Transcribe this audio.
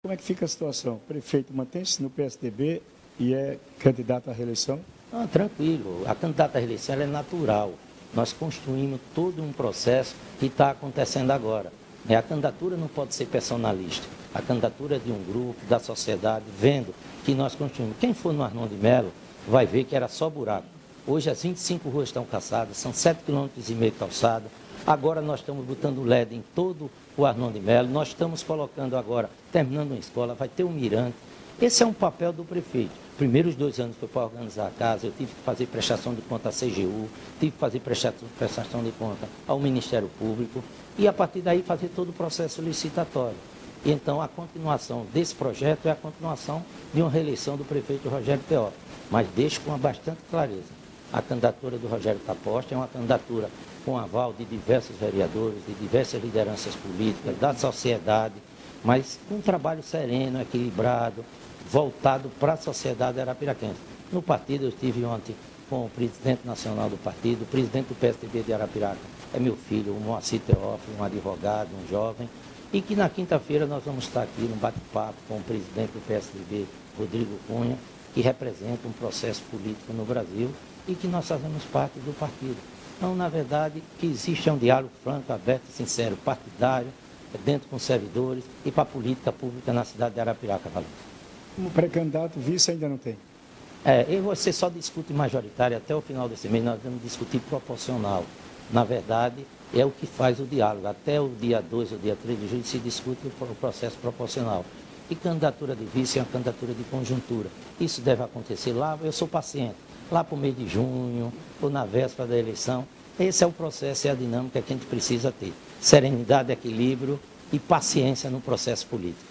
Como é que fica a situação? O prefeito mantém-se no PSDB e é candidato à reeleição? Não, tranquilo. A candidata à reeleição ela é natural. Nós construímos todo um processo que está acontecendo agora. A candidatura não pode ser personalista. A candidatura é de um grupo, da sociedade, vendo que nós construímos. Quem for no Arnon de Melo vai ver que era só buraco. Hoje as 25 ruas estão calçadas, são 7,5 km de calçada. Agora nós estamos botando LED em todo o Arnon de Melo. Nós estamos colocando agora, terminando uma escola, vai ter um mirante. Esse é um papel do prefeito. Primeiros 2 anos foi para organizar a casa, eu tive que fazer prestação de conta à CGU, tive que fazer prestação de conta ao Ministério Público e a partir daí fazer todo o processo licitatório. E então a continuação desse projeto é a continuação de uma reeleição do prefeito Rogério Teófilo, mas deixo com bastante clareza. A candidatura do Rogério está posta, é uma candidatura com aval de diversos vereadores, de diversas lideranças políticas, da sociedade, mas com um trabalho sereno, equilibrado, voltado para a sociedade arapiraquense. No partido, eu estive ontem com o presidente nacional do partido, o presidente do PSDB de Arapiraca, é meu filho, o Moacir Teófilo, um advogado, um jovem, e que na quinta-feira nós vamos estar aqui num bate-papo com o presidente do PSDB, Rodrigo Cunha, que representa um processo político no Brasil e que nós fazemos parte do partido. Então, na verdade, que existe um diálogo franco, aberto e sincero, partidário, dentro com servidores e para a política pública na cidade de Arapiraca, Valente. Como pré-candidato, vice ainda não tem? Você só discute majoritário até o final desse mês, nós vamos discutir proporcional. Na verdade, é o que faz o diálogo. Até o dia 2 ou dia 3 de julho se discute o processo proporcional. E candidatura de vice é uma candidatura de conjuntura. Isso deve acontecer lá, eu sou paciente, lá para o mês de junho ou na véspera da eleição. Esse é o processo e a dinâmica que a gente precisa ter. Serenidade, equilíbrio e paciência no processo político.